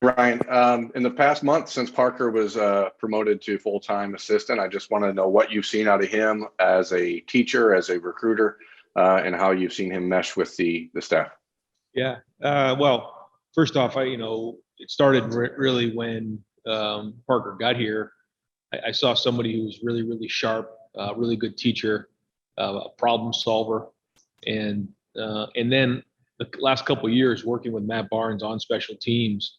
Ryan, in the past month since Parker was promoted to full-time assistant, I just want to know what you've seen out of him as a teacher, as a recruiter, and how you've seen him mesh with the staff. Yeah. Well, first off, it started really when Parker got here. I saw somebody who was really, really sharp, really good teacher, a problem solver, and then the last couple of years working with Matt Barnes on special teams,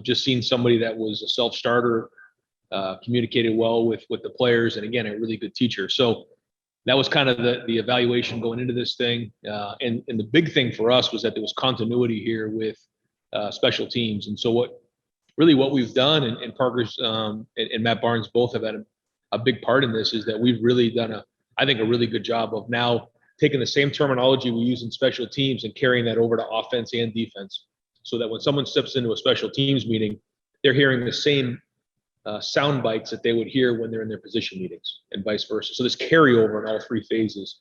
just seeing somebody that was a self-starter, communicated well with the players, and again, a really good teacher. So that was kind of the evaluation going into this thing. And the big thing for us was that there was continuity here with special teams. And so what we've done, and Parker's and Matt Barnes both have had a big part in this, is that we've really done I think a really good job of now taking the same terminology we use in special teams and carrying that over to offense and defense, so that when someone steps into a special teams meeting, they're hearing the same sound bites that they would hear when they're in their position meetings, and vice versa. So this carryover in all three phases,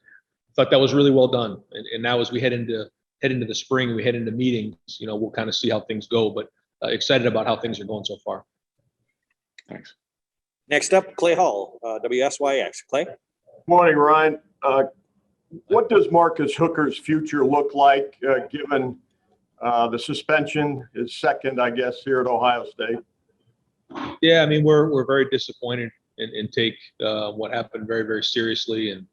I thought that was really well done. And now as we head into the spring, we head into meetings, we'll kind of see how things go, but excited about how things are going so far. Thanks. Next up, Clay Hall, WSYX. Clay. Morning, Ryan. What does Marcus Hooker's future look like, given the suspension is second, I guess, here at Ohio State? Yeah, I mean, we're very disappointed and take what happened very, very seriously. And,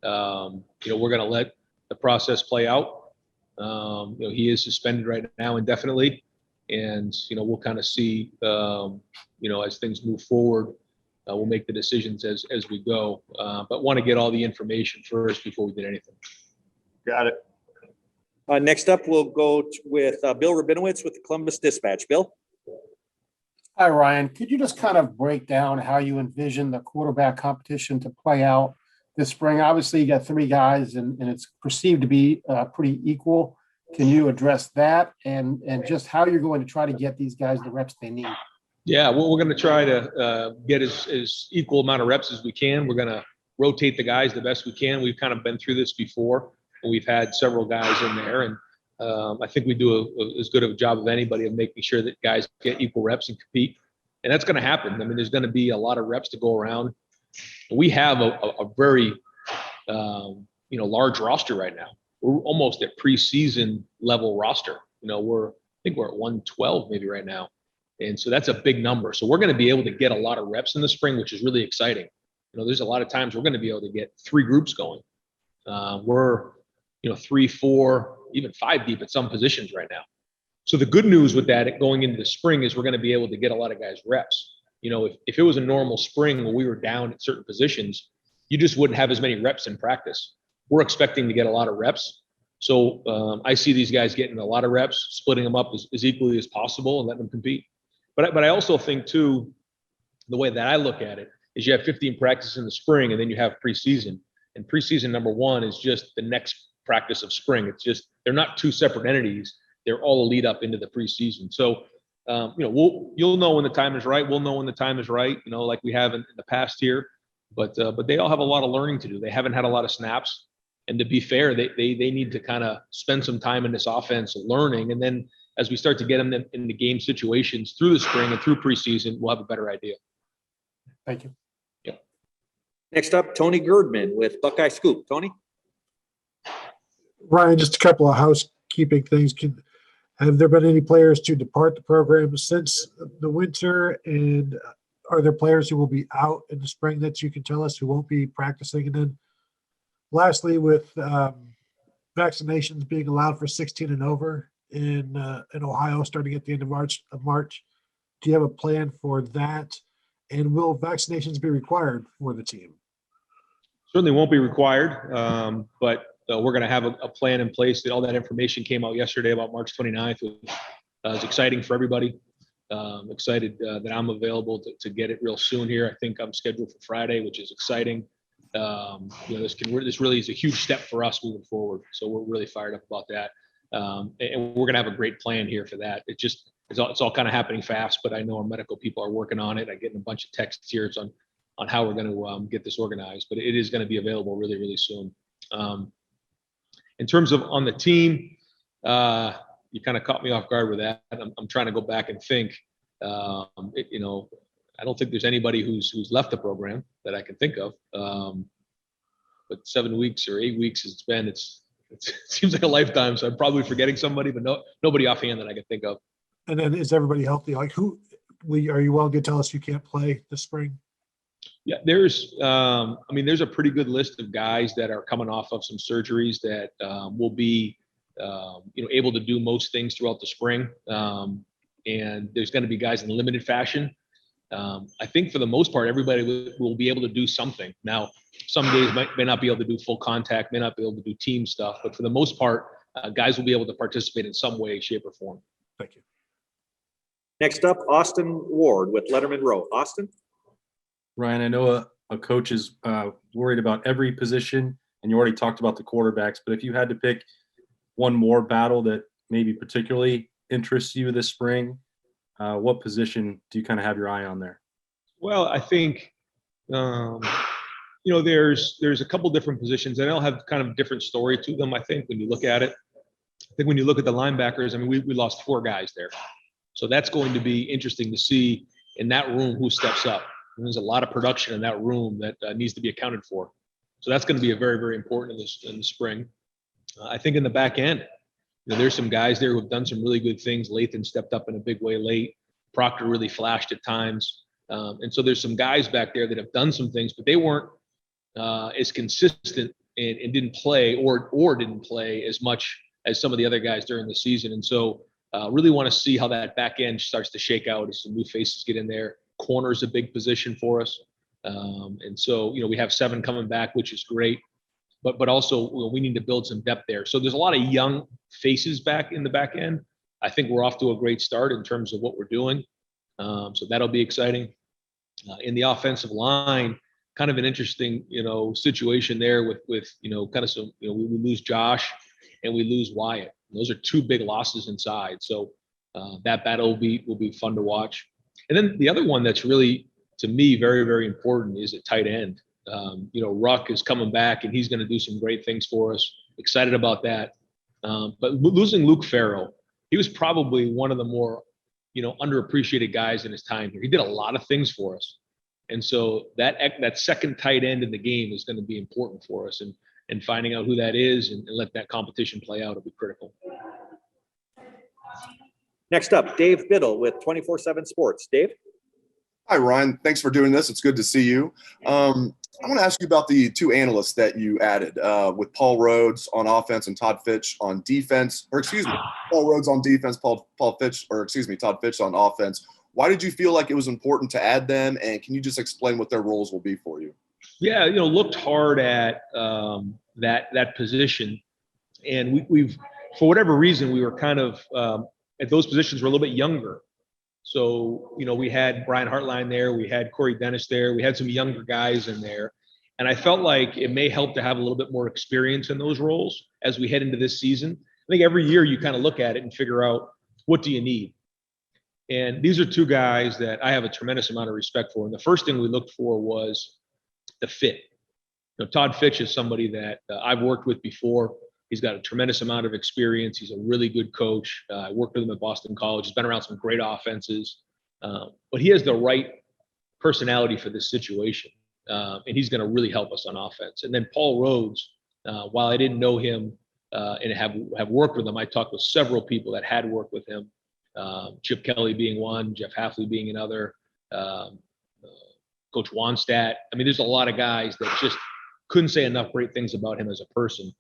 we're going to let the process play out. He is suspended right now indefinitely. And, we'll kind of see, as things move forward, we'll make the decisions as we go. But want to get all the information first before we did anything. Got it. Next up, we'll go with Bill Rabinowitz with the Columbus Dispatch. Bill. Hi, Ryan. Could you just kind of break down how you envision the quarterback competition to play out this spring? Obviously, you got three guys, and it's perceived to be pretty equal. Can you address that and just how you're going to try to get these guys the reps they need? Yeah, well, we're going to try to get as equal amount of reps as we can. We're going to rotate the guys the best we can. We've kind of been through this before, and we've had several guys in there, and I think we do as good of a job of anybody of making sure that guys get equal reps and compete. And that's going to happen. I mean, there's going to be a lot of reps to go around. We have a very, large roster right now. We're almost at preseason level roster. I think we're at 112 maybe right now. And so that's a big number. So we're going to be able to get a lot of reps in the spring, which is really exciting. There's a lot of times we're going to be able to get three groups going. We're, 3, 4, even 5 deep at some positions right now. So the good news with that going into the spring is we're going to be able to get a lot of guys reps. If it was a normal spring where we were down at certain positions, you just wouldn't have as many reps in practice. We're expecting to get a lot of reps. So I see these guys getting a lot of reps, splitting them up as equally as possible and letting them compete. But I also think too, the way that I look at it is you have 15 practices in the spring and then you have preseason. And preseason number 1 is just the next practice of spring. It's just, they're not two separate entities. They're all a lead up into the preseason. So, you'll know when the time is right. We'll know when the time is right, like we have in the past here. But they all have a lot of learning to do. They haven't had a lot of snaps. And to be fair, they need to kind of spend some time in this offense learning. And then as we start to get them in the game situations through the spring and through preseason, we'll have a better idea. Thank you. Yeah. Next up, Tony Girdman with Buckeye Scoop. Tony. Ryan, just a couple of housekeeping things. Have there been any players to depart the program since the winter? And are there players who will be out in the spring that you can tell us who won't be practicing? And then lastly, with vaccinations being allowed for 16 and over in Ohio starting at the end of March, do you have a plan for that? And will vaccinations be required for the team? Certainly won't be required, but we're going to have a plan in place. All that information came out yesterday about March 29th. It's exciting for everybody. Excited that I'm available to get it real soon here. I think I'm scheduled for Friday, which is exciting. This really is a huge step for us moving forward. So we're really fired up about that. And we're going to have a great plan here for that. It's all kind of happening fast, but I know our medical people are working on it. I'm getting a bunch of texts here on how we're going to get this organized, but it is going to be available really, really soon. In terms of on the team, you kind of caught me off guard with that. I'm trying to go back and think. I don't think there's anybody who's left the program that I can think of. But 7 weeks or 8 weeks it seems like a lifetime. So I'm probably forgetting somebody, but nobody offhand that I can think of. And then is everybody healthy? Like are you willing to tell us you can't play this spring? Yeah, there's a pretty good list of guys that are coming off of some surgeries that will be, able to do most things throughout the spring. And there's going to be guys in limited fashion. I think for the most part, everybody will be able to do something. Now, some days may not be able to do full contact, may not be able to do team stuff, but for the most part, guys will be able to participate in some way, shape, or form. Thank you. Next up, Austin Ward with Letterman Row. Austin? Ryan, I know a coach is worried about every position, and you already talked about the quarterbacks, but if you had to pick one more battle that maybe particularly interests you this spring, what position do you kind of have your eye on there? Well, I think, there's a couple different positions, and they'll have kind of different story to them, I think, when you look at it. I think when you look at the linebackers, we lost 4 guys there. So that's going to be interesting to see in that room who steps up. And there's a lot of production in that room that needs to be accounted for. So that's going to be a very, very important in the spring. I think in the back end, there's some guys there who have done some really good things. Lathan stepped up in a big way late. Proctor really flashed at times. And so there's some guys back there that have done some things, but they weren't as consistent and didn't play or didn't play as much as some of the other guys during the season. And so really want to see how that back end starts to shake out as some new faces get in there. Corner is a big position for us. And so, we have 7 coming back, which is great. But also we need to build some depth there. So there's a lot of young faces back in the back end. I think we're off to a great start in terms of what we're doing. So that'll be exciting. In the offensive line, kind of an interesting, situation there with kind of some, we lose Josh and we lose Wyatt. Those are 2 big losses inside. So that battle will be fun to watch. And then the other one that's really, to me, very, very important is at tight end. Ruck is coming back and he's going to do some great things for us. Excited about that. But losing Luke Farrell, he was probably one of the more, underappreciated guys in his time here. He did a lot of things for us. And so that second tight end in the game is going to be important for us. And finding out who that is and let that competition play out will be critical. Next up, Dave Biddle with 24/7 Sports. Dave? Hi, Ryan. Thanks for doing this. It's good to see you. I want to ask you about the 2 analysts that you added with Paul Rhodes on offense and Todd Fitch on defense. Paul Rhodes on defense, Todd Fitch on offense. Why did you feel like it was important to add them? And can you just explain what their roles will be for you? Yeah, looked hard at that position. And we've, for whatever reason, we were kind of at those positions were a little bit younger. So, we had Brian Hartline there, we had Corey Dennis there, we had some younger guys in there. And I felt like it may help to have a little bit more experience in those roles as we head into this season. I think every year you kind of look at it and figure out, what do you need? And these are 2 guys that I have a tremendous amount of respect for. And the first thing we looked for was the fit. Todd Fitch is somebody that I've worked with before. He's got a tremendous amount of experience. He's a really good coach. I worked with him at Boston College. He's been around some great offenses. But he has the right personality for this situation. And he's going to really help us on offense. And then Paul Rhodes, while I didn't know him and have worked with him, I talked with several people that had worked with him. Chip Kelly being one, Jeff Hafley being another, Coach Wanstadt. There's a lot of guys that just couldn't say enough great things about him as a person.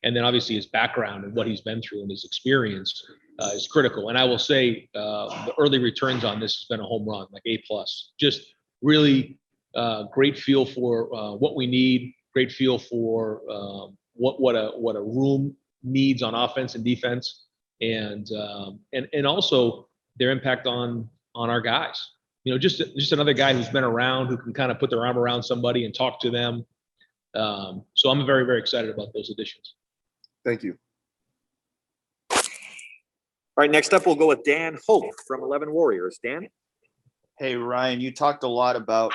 And then obviously his background and what he's been through and his experience is critical. And I will say the early returns on this has been a home run, like A+. Just really great feel for what we need, great feel for what a room needs on offense and defense, and also their impact on our guys. Just another guy who's been around, who can kind of put their arm around somebody and talk to them. So I'm very, very excited about those additions. Thank you. All right, next up, we'll go with Dan Hope from 11 Warriors. Dan? Hey, Ryan, you talked a lot about,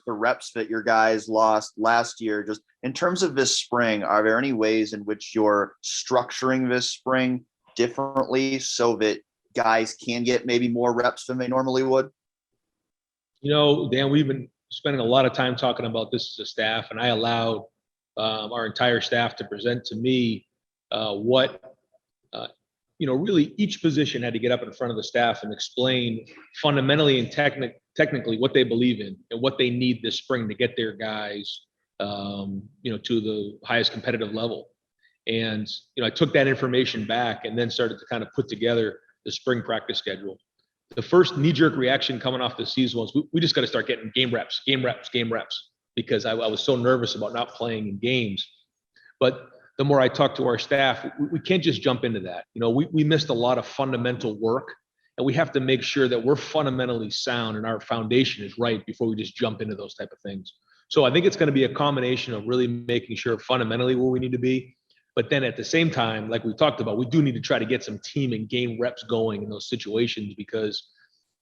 the reps that your guys lost last year. Just in terms of this spring, are there any ways in which you're structuring this spring differently so that guys can get maybe more reps than they normally would? Dan, we've been spending a lot of time talking about this as a staff, and I allowed our entire staff to present to me what really each position had to get up in front of the staff and explain fundamentally and technically what they believe in and what they need this spring to get their guys, to the highest competitive level. And, I took that information back and then started to kind of put together the spring practice schedule. The first knee-jerk reaction coming off the season was we just got to start getting game reps, because I was so nervous about not playing in games. But the more I talk to our staff, we can't just jump into that. We missed a lot of fundamental work, and we have to make sure that we're fundamentally sound and our foundation is right before we just jump into those type of things. So I think it's going to be a combination of really making sure fundamentally where we need to be. But then at the same time, like we talked about, we do need to try to get some team and game reps going in those situations because,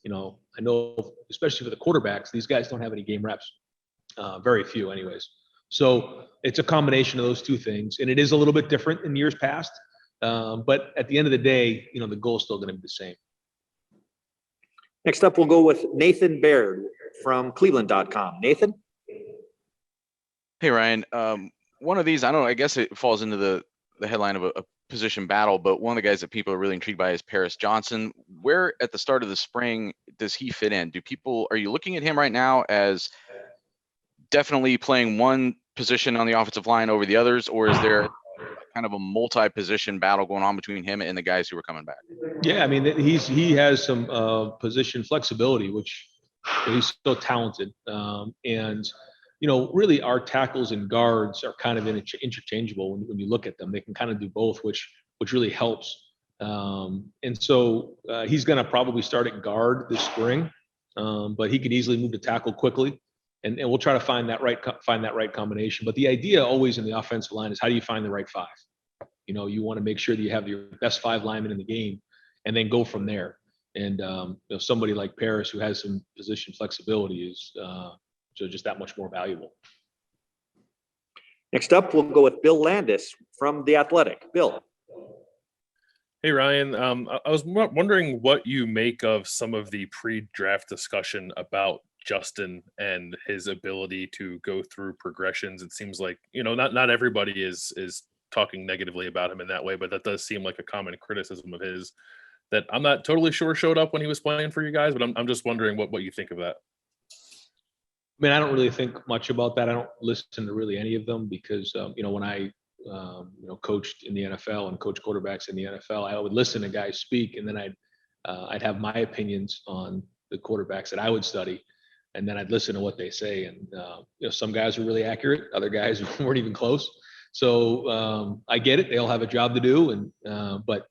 I know, especially for the quarterbacks, these guys don't have any game reps, very few anyways. So it's a combination of those two things. And it is a little bit different in years past. But at the end of the day, the goal is still going to be the same. Next up, we'll go with Nathan Baird from Cleveland.com. Nathan? Hey, Ryan. One of these, I guess it falls into the headline of a position battle, but one of the guys that people are really intrigued by is Paris Johnson. Where at the start of the spring does he fit in? Are you looking at him right now as definitely playing one position on the offensive line over the others, or is there kind of a multi-position battle going on between him and the guys who are coming back? Yeah, he has some position flexibility, which he's so talented. And really our tackles and guards are kind of interchangeable when you look at them. They can kind of do both, which really helps. And so he's going to probably start at guard this spring, but he could easily move to tackle quickly. And we'll try to find that right combination. But the idea always in the offensive line is how do you find the right five? You want to make sure that you have your best five linemen in the game and then go from there. And somebody like Paris who has some position flexibility is so just that much more valuable. Next up, we'll go with Bill Landis from The Athletic. Bill. Hey, Ryan. I was wondering what you make of some of the pre-draft discussion about Justin and his ability to go through progressions. It seems like, not everybody is talking negatively about him in that way, but that does seem like a common criticism of his that I'm not totally sure showed up when he was playing for you guys, but I'm just wondering what you think of that. I don't really think much about that. I don't listen to really any of them because, when I, coached in the NFL and coached quarterbacks in the NFL, I would listen to guys speak, and then I'd have my opinions on the quarterbacks that I would study, and then I'd listen to what they say. And, some guys were really accurate. Other guys weren't even close. So I get it. They all have a job to do. And, but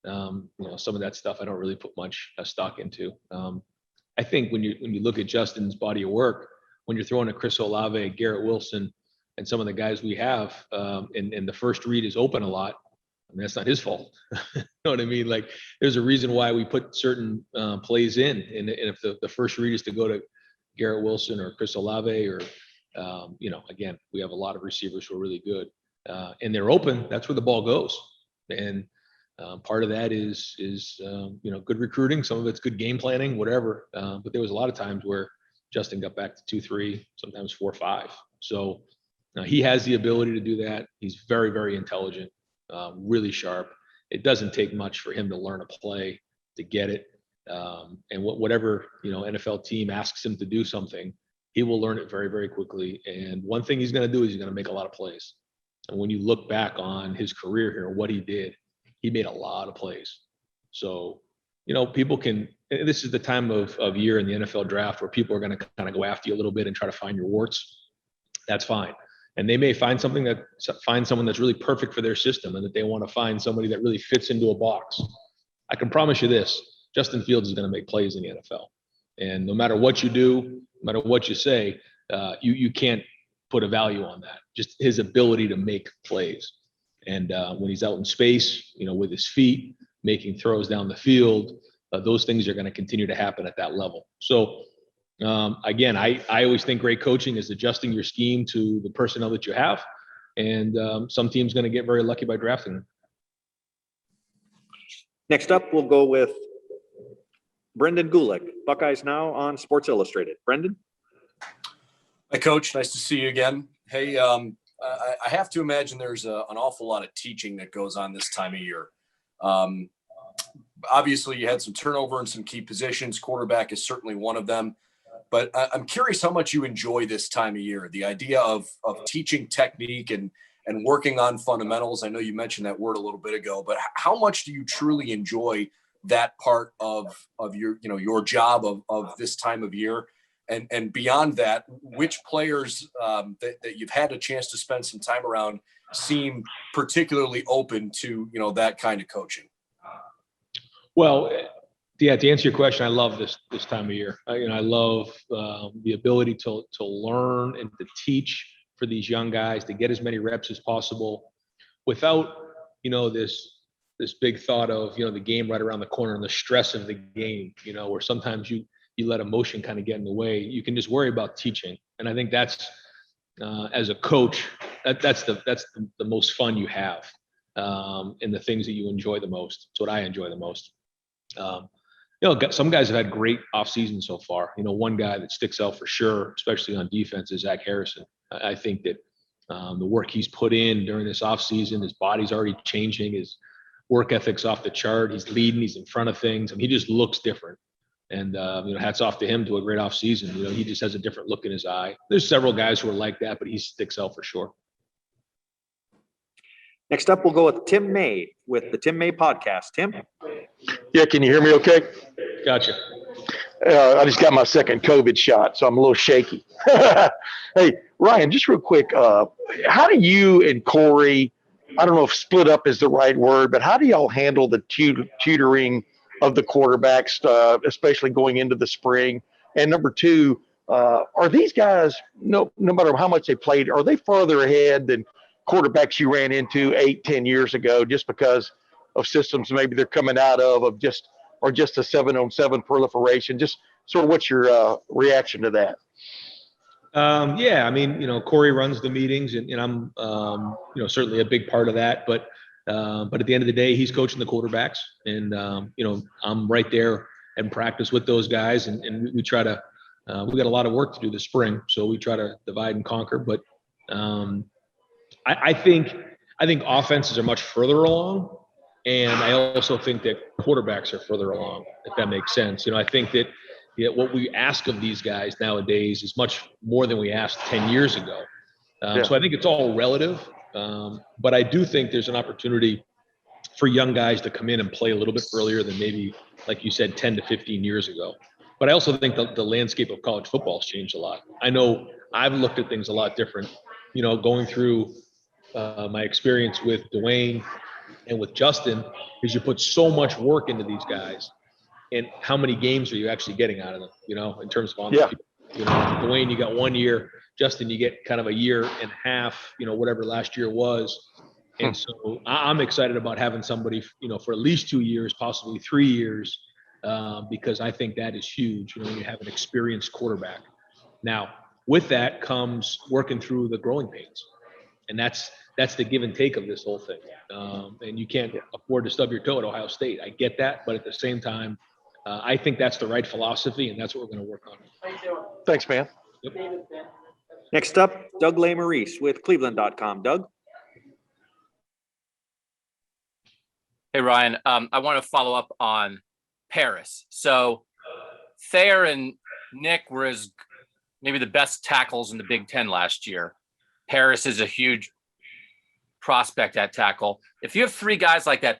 some of that stuff I don't really put much stock into. I think when you look at Justin's body of work, when you're throwing a Chris Olave, Garrett Wilson, and some of the guys we have, and the first read is open a lot, that's not his fault. You know what I mean? Like, there's a reason why we put certain plays in. And if the first read is to go to Garrett Wilson or Chris Olave or, again, we have a lot of receivers who are really good. And they're open, that's where the ball goes. And part of that is good recruiting. Some of it's good game planning, whatever. But there was a lot of times where Justin got back to 2-3, sometimes 4-5. So he has the ability to do that. He's very, very intelligent, really sharp. It doesn't take much for him to learn a play, to get it. And whatever, NFL team asks him to do something, he will learn it very, very quickly. And one thing he's going to do is he's going to make a lot of plays. And when you look back on his career here, what he did, he made a lot of plays. So, people can, and this is the time of year in the NFL draft where people are going to kind of go after you a little bit and try to find your warts. That's fine. And they may find someone that's really perfect for their system and that they want to find somebody that really fits into a box. I can promise you this, Justin Fields is going to make plays in the NFL. And no matter what you do, no matter what you say, you can't put a value on that. Just his ability to make plays. And when he's out in space, with his feet, making throws down the field, those things are going to continue to happen at that level. So again, I always think great coaching is adjusting your scheme to the personnel that you have. And some team's going to get very lucky by drafting them. Next up, we'll go with Brendan Gulick, Buckeyes Now on Sports Illustrated. Brendan? Hi, Coach. Nice to see you again. Hey, I have to imagine there's an awful lot of teaching that goes on this time of year. Obviously, you had some turnover in some key positions. Quarterback is certainly one of them. But I'm curious how much you enjoy this time of year, the idea of teaching technique and working on fundamentals. I know you mentioned that word a little bit ago, but how much do you truly enjoy that part of your job of this time of year? And beyond that, which players that you've had a chance to spend some time around seem particularly open to, that kind of coaching? Well, yeah, to answer your question, I love this time of year. I love the ability to learn and to teach for these young guys, to get as many reps as possible without, this big thought of, the game right around the corner and the stress of the game, where sometimes you let emotion kind of get in the way. You can just worry about teaching. And I think that's, as a coach, that's the most fun you have, and the things that you enjoy the most. It's what I enjoy the most. Some guys have had great off seasons so far. One guy that sticks out for sure, especially on defense, is Zach Harrison. I think that the work he's put in during this off season, his body's already changing, his work ethic's off the chart. He's leading, he's in front of things. He just looks different. And hats off to him to a great off season. He just has a different look in his eye. There's several guys who are like that, but he sticks out for sure. Next up, we'll go with Tim May with the Tim May Podcast. Tim? Yeah, can you hear me okay? Gotcha. I just got my second COVID shot, so I'm a little shaky. Hey, Ryan, just real quick, how do you and Corey, I don't know if split up is the right word, but how do y'all handle the tutoring of the quarterbacks, especially going into the spring? And number two, are these guys, no matter how much they played, are they farther ahead than quarterbacks you ran into 8-10 years ago, just because of systems maybe they're coming out of just a 7-on-7 proliferation? Just sort of what's your reaction to that? Yeah, Corey runs the meetings, and I'm certainly a big part of that, but at the end of the day, he's coaching the quarterbacks, and I'm right there in practice with those guys, and we try to we got a lot of work to do this spring, so we try to divide and conquer. But I think offenses are much further along, and I also think that quarterbacks are further along, if that makes sense. I think that what we ask of these guys nowadays is much more than we asked 10 years ago. So I think it's all relative. But I do think there's an opportunity for young guys to come in and play a little bit earlier than maybe, like you said, 10 to 15 years ago. But I also think the landscape of college football has changed a lot. I know I've looked at things a lot different, going through my experience with Dwayne and with Justin, is you put so much work into these guys, and how many games are you actually getting out of them, in terms of on the field. Dwayne, you got 1 year. Justin, you get kind of a year and a half, whatever last year was. And so I'm excited about having somebody, for at least 2 years, possibly 3 years, because I think that is huge, when you have an experienced quarterback. Now, with that comes working through the growing pains. And that's the give and take of this whole thing. And you can't afford to stub your toe at Ohio State. I get that. But at the same time, I think that's the right philosophy, and that's what we're going to work on. Thanks, man. Yep. Next up, Doug Maurice with Cleveland.com. Doug? Hey, Ryan. I want to follow up on Paris. So Thayer and Nick were maybe the best tackles in the Big Ten last year. Paris is a huge prospect at tackle. If you have three guys like that,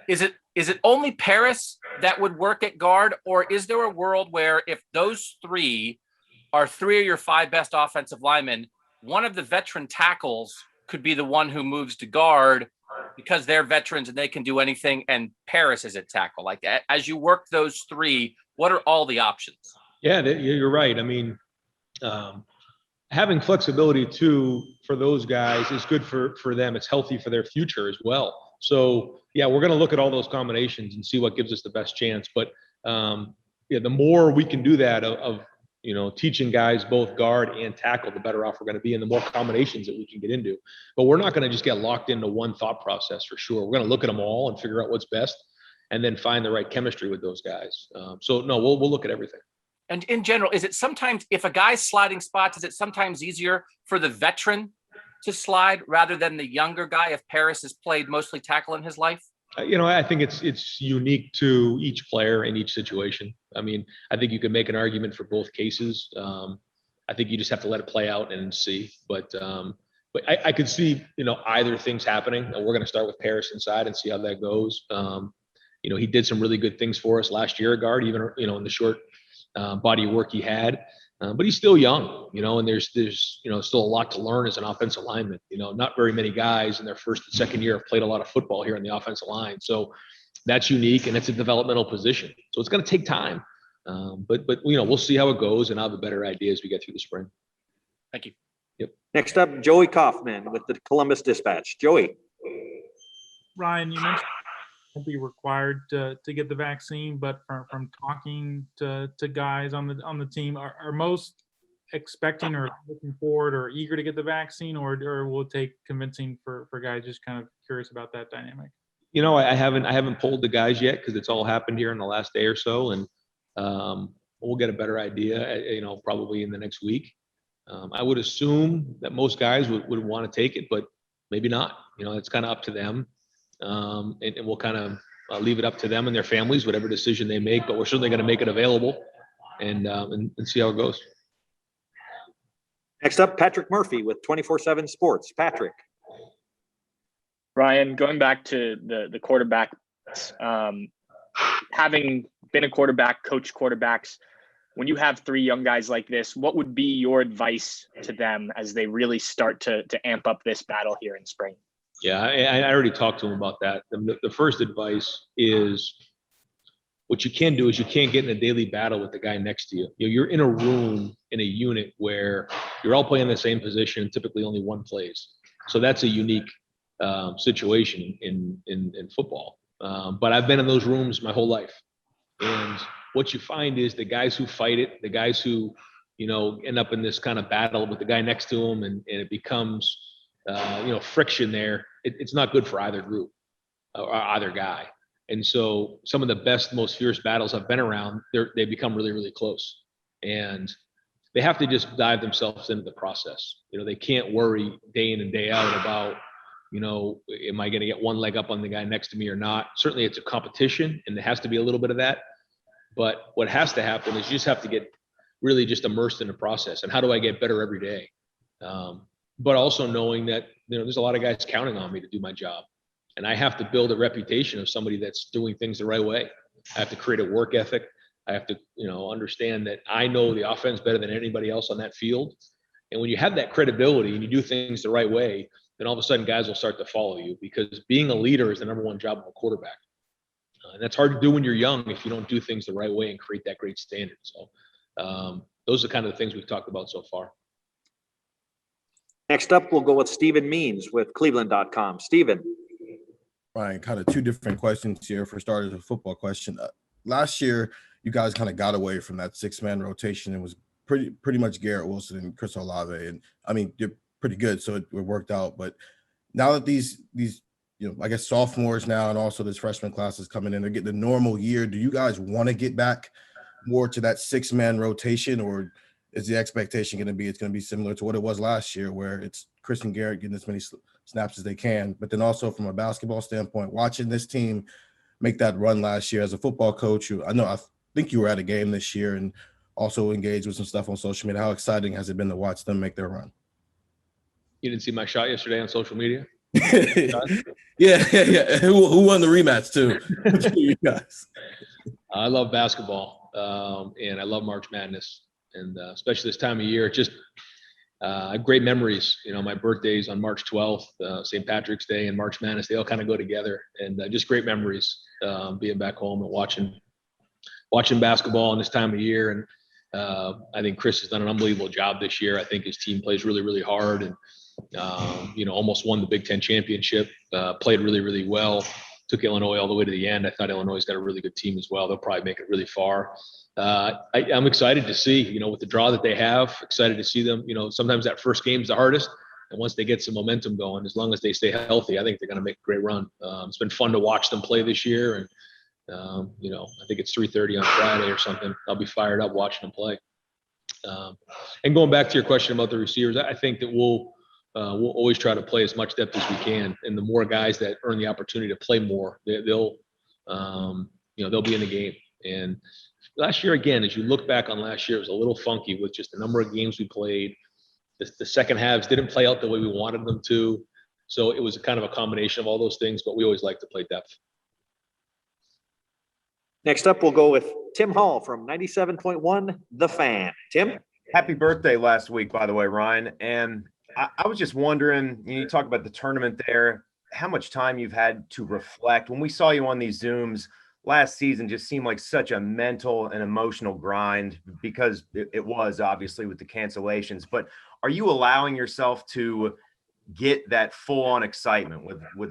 is it only Paris that would work at guard, or is there a world where if those three are three of your five best offensive linemen, one of the veteran tackles could be the one who moves to guard because they're veterans and they can do anything, and Paris is at tackle? Like, as you work those three, what are all the options? Yeah, you're right. I mean, having flexibility too for those guys is good for them. It's healthy for their future as well. So yeah, we're going to look at all those combinations and see what gives us the best chance. But the more we can do that of teaching guys both guard and tackle, the better off we're going to be, and the more combinations that we can get into. But we're not going to just get locked into one thought process for sure. We're going to look at them all and figure out what's best. and then find the right chemistry with those guys. So no, we'll look at everything. And in general, is it sometimes, if a guy's sliding spots, is it sometimes easier for the veteran to slide rather than the younger guy if Paris has played mostly tackle in his life? I think it's unique to each player in each situation. I mean, I think you can make an argument for both cases. I think you just have to let it play out and see. But I could see, either things happening. We're going to start with Paris inside and see how that goes. He did some really good things for us last year at guard, even, in the short body of work he had. But he's still young, and there's still a lot to learn as an offensive lineman. Not very many guys in their first and second year have played a lot of football here on the offensive line. So that's unique, and it's a developmental position. So it's going to take time. But we'll see how it goes, and I'll have a better idea as we get through the spring. Thank you. Yep. Next up, Joey Kaufman with the Columbus Dispatch. Joey. Ryan, you mentioned won't be required to get the vaccine, but from talking to guys on the team, are most expecting or looking forward or eager to get the vaccine, or will it take convincing for guys? Just kind of curious about that dynamic. I haven't polled the guys yet because it's all happened here in the last day or so, and we'll get a better idea, probably in the next week. I would assume that most guys would want to take it, but maybe not. It's kind of up to them. And we'll kind of leave it up to them and their families, whatever decision they make, but we're certainly going to make it available and see how it goes. Next up, Patrick Murphy with 24/7 Sports. Patrick. Ryan, going back to the quarterbacks, having been a quarterback, coached quarterbacks, when you have three young guys like this, what would be your advice to them as they really start to amp up this battle here in spring? Yeah, I already talked to him about that. The first advice is what you can do is you can't get in a daily battle with the guy next to you. You're in a room, in a unit where you're all playing the same position, typically only one plays. So that's a unique situation in football. But I've been in those rooms my whole life. And what you find is the guys who fight it, the guys who, end up in this kind of battle with the guy next to them, and it becomes, friction there. It's not good for either group or either guy. And so some of the best, most fierce battles I've been around, they become really, really close. And they have to just dive themselves into the process. They can't worry day in and day out about, am I going to get one leg up on the guy next to me or not? Certainly it's a competition, and there has to be a little bit of that. But what has to happen is you just have to get really just immersed in the process. And how do I get better every day? But also knowing that, there's a lot of guys counting on me to do my job. And I have to build a reputation of somebody that's doing things the right way. I have to create a work ethic. I have to, understand that I know the offense better than anybody else on that field. And when you have that credibility and you do things the right way, then all of a sudden guys will start to follow you, because being a leader is the number one job of a quarterback. And that's hard to do when you're young if you don't do things the right way and create that great standard. So those are kind of the things we've talked about so far. Next up, we'll go with Stephen Means with Cleveland.com. Stephen. Ryan, kind of two different questions here. For starters, a football question. Last year, you guys kind of got away from that six-man rotation. It was pretty much Garrett Wilson and Chris Olave. And I mean, they're pretty good, so it worked out. But now that these I guess sophomores now and also this freshman class is coming in, they're getting the normal year. Do you guys want to get back more to that six-man rotation, or is the expectation going to be it's going to be similar to what it was last year, where it's Chris and Garrett getting as many snaps as they can? But then also from a basketball standpoint, watching this team make that run last year as a football coach, I think you were at a game this year and also engaged with some stuff on social media. How exciting has it been to watch them make their run? You didn't see my shot yesterday on social media? Yeah. Who won the rematch too? You guys. I love basketball, and I love March Madness, and especially this time of year. Just great memories. My birthday's on March 12th, St. Patrick's Day, and March Madness. They all kind of go together, and just great memories being back home and watching basketball in this time of year. And I think Chris has done an unbelievable job this year. I think his team plays really, really hard, and almost won the Big Ten championship, played really, really well, took Illinois all the way to the end. I thought Illinois got a really good team as well. They'll probably make it really far. I'm excited to see, with the draw that they have, excited to see them. Sometimes that first game is the hardest. And once they get some momentum going, as long as they stay healthy, I think they're going to make a great run. It's been fun to watch them play this year. I think it's 3:30 on Friday or something. I'll be fired up watching them play. And going back to your question about the receivers, I think that we'll always try to play as much depth as we can. And the more guys that earn the opportunity to play more, they'll be in the game. And last year, again, as you look back on last year, it was a little funky with just the number of games we played. The second halves didn't play out the way we wanted them to. So it was kind of a combination of all those things, but we always like to play depth. Next up, we'll go with Tim Hall from 97.1 The Fan. Tim? Happy birthday last week, by the way, Ryan. And I was just wondering, you talk about the tournament there, how much time you've had to reflect. When we saw you on these Zooms last season, just seemed like such a mental and emotional grind because it was obviously with the cancellations. But are you allowing yourself to get that full-on excitement with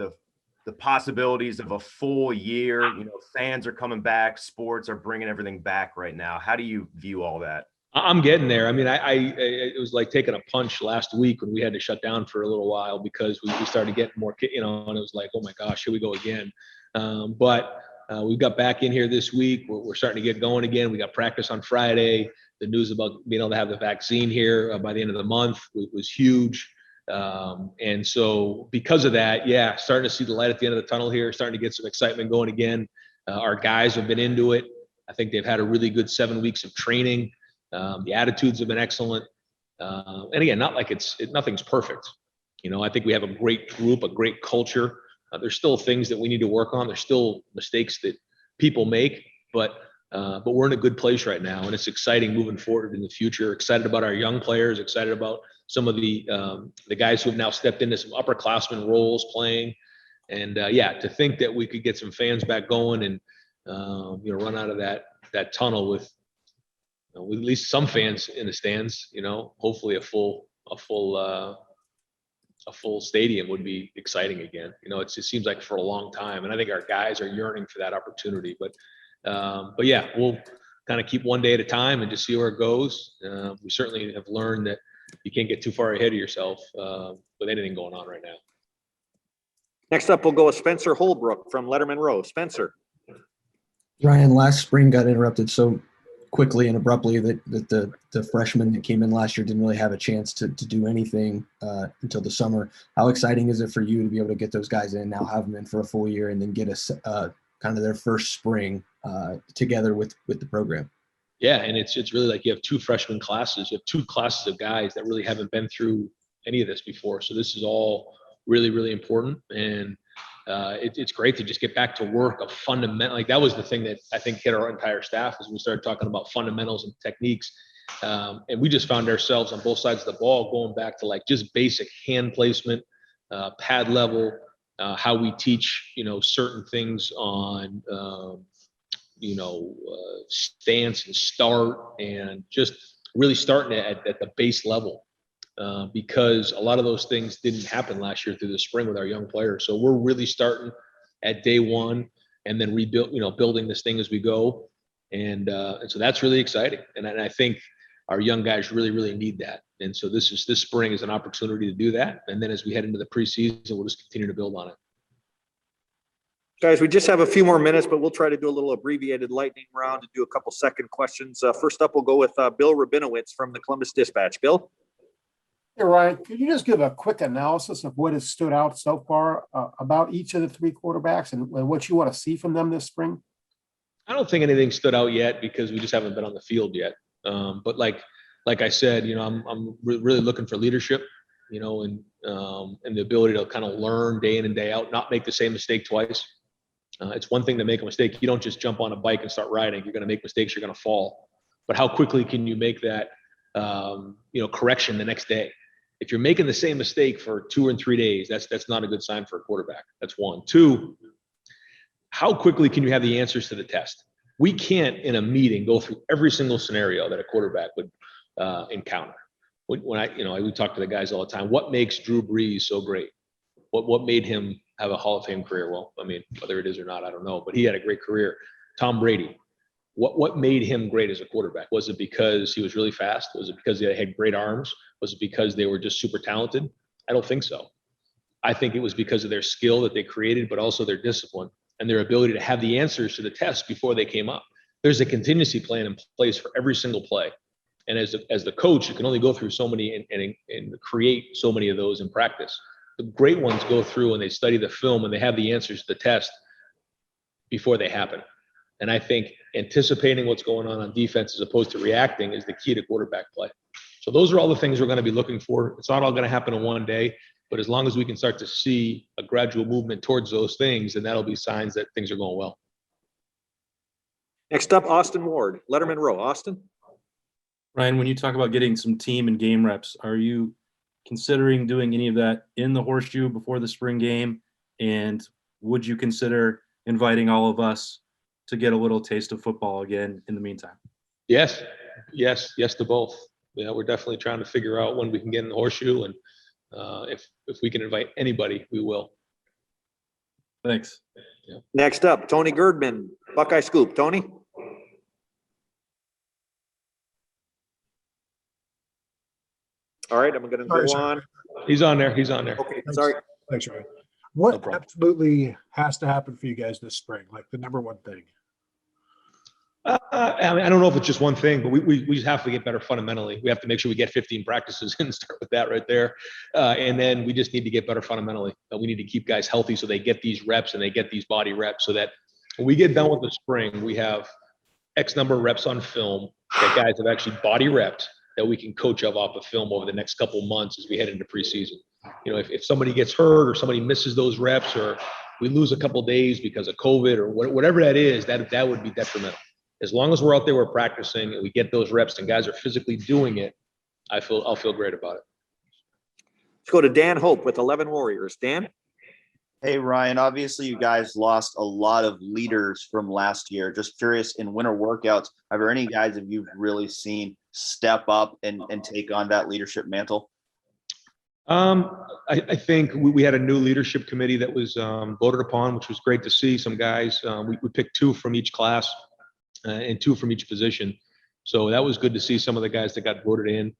the possibilities of a full year? Fans are coming back, sports are bringing everything back right now. How do you view all that? I'm getting there. I mean, it was like taking a punch last week when we had to shut down for a little while because we started getting more, and it was like, oh my gosh, here we go again. But we got back in here this week. We're starting to get going again. We got practice on Friday. The news about being able to have the vaccine here by the end of the month was huge. And so because of that, starting to see the light at the end of the tunnel here, starting to get some excitement going again. Our guys have been into it. I think they've had a really good 7 weeks of training. The attitudes have been excellent. And again, not like nothing's perfect. I think we have a great group, a great culture. There's still things that we need to work on. There's still mistakes that people make, but we're in a good place right now. And it's exciting moving forward in the future. Excited about our young players, excited about some of the guys who have now stepped into some upperclassmen roles playing. And to think that we could get some fans back going and, run out of that tunnel with at least some fans in the stands, hopefully a full stadium would be exciting again. It seems like for a long time, and I think our guys are yearning for that opportunity. But we'll kind of keep one day at a time and just see where it goes. We certainly have learned that you can't get too far ahead of yourself with anything going on right now. Next up, we'll go with Spencer Holbrook from Letterman Row. Spencer. Ryan, last spring got interrupted so quickly and abruptly that the freshmen that came in last year didn't really have a chance to do anything until the summer. How exciting is it for you to be able to get those guys in, now have them in for a full year, and then get kind of their first spring together with the program? Yeah, and it's really like you have two freshman classes. You have two classes of guys that really haven't been through any of this before. So this is all really, really important. And it's great to just get back to work of fundamental. Like that was the thing that I think hit our entire staff as we started talking about fundamentals and techniques. And we just found ourselves on both sides of the ball going back to like just basic hand placement, pad level, how we teach, certain things on, stance and start, and just really starting at the base level. Because a lot of those things didn't happen last year through the spring with our young players. So we're really starting at day one and then building this thing as we go. And so that's really exciting. And I think our young guys really, really need that. And so this spring is an opportunity to do that. And then as we head into the preseason, we'll just continue to build on it. Guys, we just have a few more minutes, but we'll try to do a little abbreviated lightning round and do a couple second questions. First up, we'll go with Bill Rabinowitz from the Columbus Dispatch. Bill? Hey, Ryan, could you just give a quick analysis of what has stood out so far about each of the three quarterbacks and what you want to see from them this spring? I don't think anything stood out yet because we just haven't been on the field yet. But like I said, I'm really looking for leadership, and the ability to kind of learn day in and day out, not make the same mistake twice. It's one thing to make a mistake. You don't just jump on a bike and start riding. You're going to make mistakes. You're going to fall. But how quickly can you make that, correction the next day? If you're making the same mistake for 2 or 3 days, that's not a good sign for a quarterback. That's one. Two, how quickly can you have the answers to the test? We can't in a meeting go through every single scenario that a quarterback would encounter. We talk to the guys all the time. What makes Drew Brees so great? What made him have a Hall of Fame career? Well, I mean, whether it is or not, I don't know, but he had a great career. Tom Brady. What made him great as a quarterback? Was it because he was really fast? Was it because he had great arms? Was it because they were just super talented? I don't think so. I think it was because of their skill that they created, but also their discipline. and their ability to have the answers to the tests before they came up. There's a contingency plan in place for every single play. And as the coach, you can only go through so many and create so many of those in practice. The great ones go through and they study the film and they have the answers to the test before they happen. And I think anticipating what's going on defense as opposed to reacting is the key to quarterback play. So those are all the things we're going to be looking for. It's not all going to happen in one day, but as long as we can start to see a gradual movement towards those things, then that'll be signs that things are going well. Next up, Austin Ward, Letterman Row. Austin? Ryan, when you talk about getting some team and game reps, are you considering doing any of that in the Horseshoe before the spring game? And would you consider inviting all of us to get a little taste of football again in the meantime? Yes to both. Yeah, we're definitely trying to figure out when we can get in the Horseshoe, and if we can invite anybody, we will. Thanks. Yeah. Next up, Tony Girdman, Buckeye Scoop. Tony? All right, I'm going to go on. He's on there. Okay, Thanks. sorry. Thanks, Ryan. What absolutely has to happen for you guys this spring? Like the number one thing? I mean, I don't know if it's just one thing, but we just have to get better fundamentally. We have to make sure we get 15 practices and start with that right there. And then we just need to get better fundamentally. We need to keep guys healthy so they get these reps and they get these body reps so that when we get done with the spring, we have X number of reps on film that guys have actually body repped that we can coach off of film over the next couple of months as we head into preseason. You know, if somebody gets hurt or somebody misses those reps or we lose a couple of days because of COVID or whatever that is, that would be detrimental. As long as we're out there, we're practicing and we get those reps and guys are physically doing it, I'll feel great about it. Let's go to Dan Hope with 11 Warriors. Dan? Hey, Ryan, obviously you guys lost a lot of leaders from last year. Just curious, in winter workouts, are there any guys that you've really seen step up and take on that leadership mantle? I think we had a new leadership committee that was voted upon, which was great to see. Some guys, we picked 2 from each class and 2 from each position. So that was good to see some of the guys that got voted in.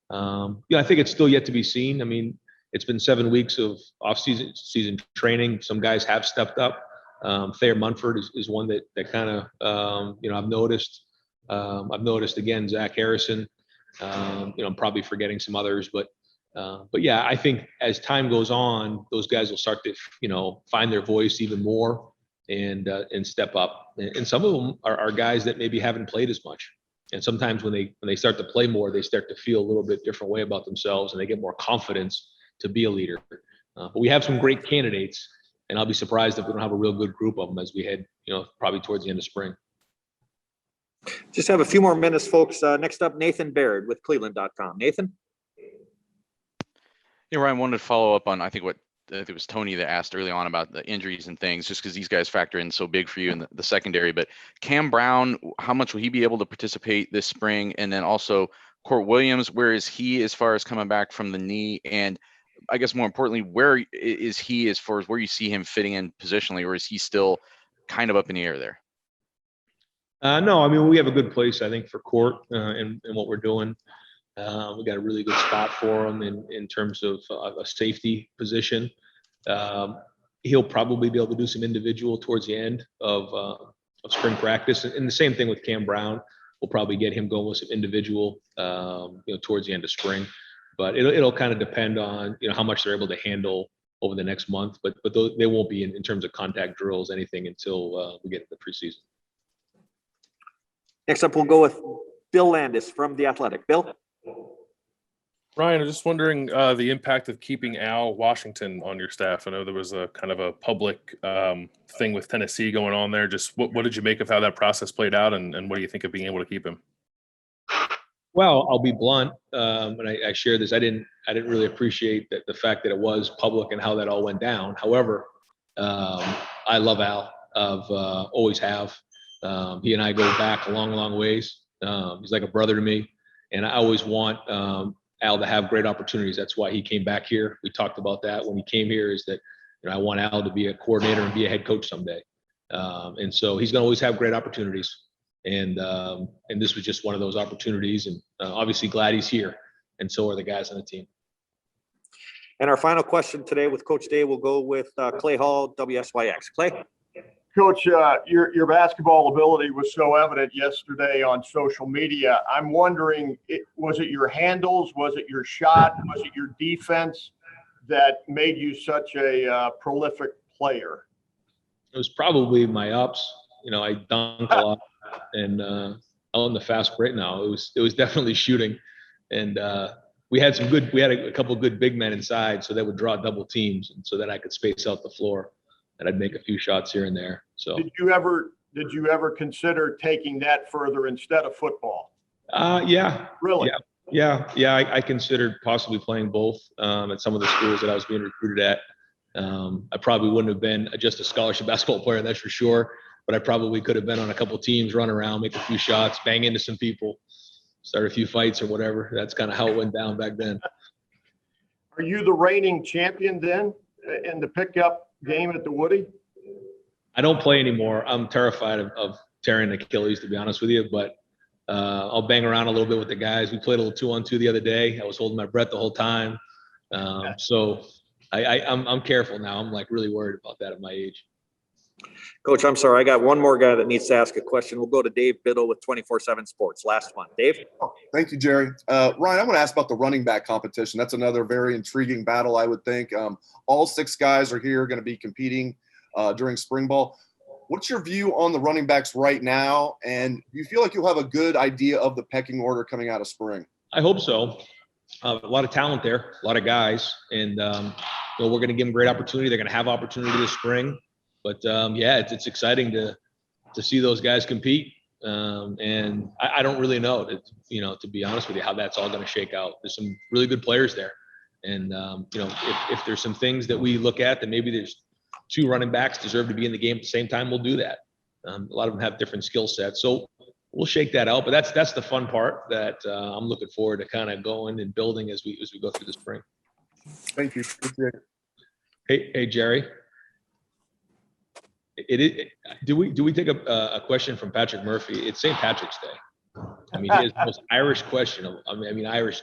I think it's still yet to be seen. I mean, it's been 7 weeks of season training. Some guys have stepped up. Thayer Munford is one that kind of, I've noticed. I've noticed again, Zach Harrison. I'm probably forgetting some others, but yeah, I think as time goes on, those guys will start to, find their voice even more and step up. And some of them are guys that maybe haven't played as much. And sometimes when they start to play more, they start to feel a little bit different way about themselves and they get more confidence to be a leader. But we have some great candidates, and I'll be surprised if we don't have a real good group of them as we head, probably towards the end of spring. Just have a few more minutes, folks. Next up, Nathan Baird with Cleveland.com. Nathan? Yeah, Ryan, wanted to follow up on, I think it was Tony that asked early on about the injuries and things, just because these guys factor in so big for you in the secondary. But Cam Brown, how much will he be able to participate this spring? And then also Court Williams, where is he as far as coming back from the knee? And I guess more importantly, where is he as far as where you see him fitting in positionally, or is he still kind of up in the air there? No, I mean, we have a good place, I think, for Court and what we're doing. We got a really good spot for him in terms of a safety position. He'll probably be able to do some individual towards the end of spring practice, and the same thing with Cam Brown. We'll probably get him going with some individual, towards the end of spring. But it'll kind of depend on how much they're able to handle over the next month. But they won't be in terms of contact drills anything until we get into the preseason. Next up, we'll go with Bill Landis from The Athletic. Bill? Ryan, I'm just wondering the impact of keeping Al Washington on your staff. I know there was a kind of a public thing with Tennessee going on there. Just what did you make of how that process played out, and what do you think of being able to keep him? Well, I'll be blunt, and I share this. I didn't really appreciate the fact that it was public and how that all went down. However, I love Al. I've always have. He and I go back a long, long ways. He's like a brother to me, and I always want Al to have great opportunities. That's why he came back here. We talked about that when he came here. Is that I want Al to be a coordinator and be a head coach someday, and so he's going to always have great opportunities. And this was just one of those opportunities, and obviously glad he's here, and so are the guys on the team. And our final question today with Coach Day will go with Clay Hall, WSYX. Clay? Coach, your basketball ability was so evident yesterday on social media. I'm wondering, was it your handles? Was it your shot? Was it your defense that made you such a prolific player? It was probably my ups. You know, I dunk a lot, and on the fast break now, it was definitely shooting, and we had a couple good big men inside, so they would draw double teams, and so that I could space out the floor, and I'd make a few shots here and there. So did you ever consider taking that further instead of football? Yeah. Really? Yeah. I considered possibly playing both at some of the schools that I was being recruited at. I probably wouldn't have been just a scholarship basketball player, that's for sure. But I probably could have been on a couple teams, run around, make a few shots, bang into some people, start a few fights or whatever. That's kind of how it went down back then. Are you the reigning champion then in the pickup game at the Woody? I don't play anymore. I'm terrified of tearing Achilles, to be honest with you. But I'll bang around a little bit with the guys. We played a little 2-on-2 the other day. I was holding my breath the whole time. So I'm careful now. I'm like really worried about that at my age. Coach, I'm sorry. I got one more guy that needs to ask a question. We'll go to Dave Biddle with 24/7 Sports. Last one. Dave? Thank you, Jerry. Ryan, I want to ask about the running back competition. That's another very intriguing battle, I would think. All 6 guys are here going to be competing during spring ball. What's your view on the running backs right now? And do you feel like you'll have a good idea of the pecking order coming out of spring? I hope so. A lot of talent there, a lot of guys. And, we're going to give them great opportunity. They're going to have opportunity this spring. But, it's exciting to see those guys compete. And I don't really know, to be honest with you, how that's all going to shake out. There's some really good players there. And, if there's some things that we look at that maybe there's 2 running backs deserve to be in the game at the same time, we'll do that. A lot of them have different skill sets. So we'll shake that out. But that's the fun part that I'm looking forward to kind of going and building as we go through the spring. Thank you. Appreciate it. Hey, Jerry. Do we take a question from Patrick Murphy? It's St. Patrick's Day. I mean, he has the most Irish question. Irish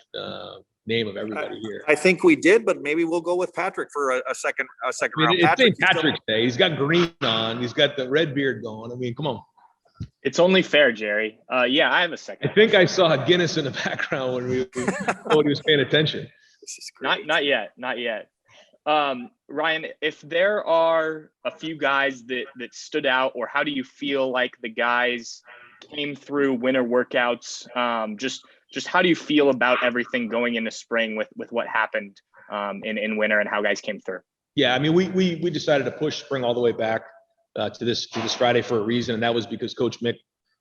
name of everybody here. I think we did, but maybe we'll go with Patrick for a second round. It's St. Patrick's Day. He's got green on. He's got the red beard going. I mean, come on. It's only fair, Jerry. Yeah, I have a second. I think I saw Guinness in the background when we thought he was paying attention. This is great. Not yet. Ryan, if there are a few guys that stood out, or how do you feel like the guys came through winter workouts? Just how do you feel about everything going into spring with what happened in winter and how guys came through? Yeah, I mean, we decided to push spring all the way back to this Friday for a reason, and that was because Coach Mick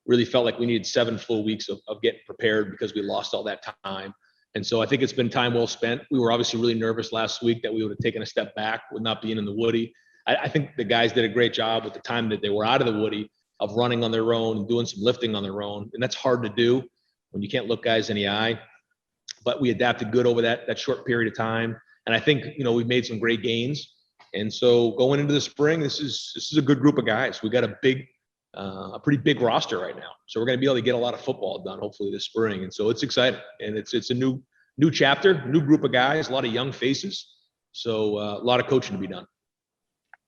really felt like we needed 7 full weeks of getting prepared because we lost all that time. And so I think it's been time well spent. We were obviously really nervous last week that we would have taken a step back with not being in the Woody. I think the guys did a great job with the time that they were out of the Woody of running on their own and doing some lifting on their own. And that's hard to do when you can't look guys in the eye. But we adapted good over that short period of time. And I think, we've made some great gains. And so going into the spring, this is a good group of guys. We got a pretty big roster right now. So we're going to be able to get a lot of football done, hopefully this spring. And so it's exciting. And it's a new chapter, new group of guys, a lot of young faces. So a lot of coaching to be done.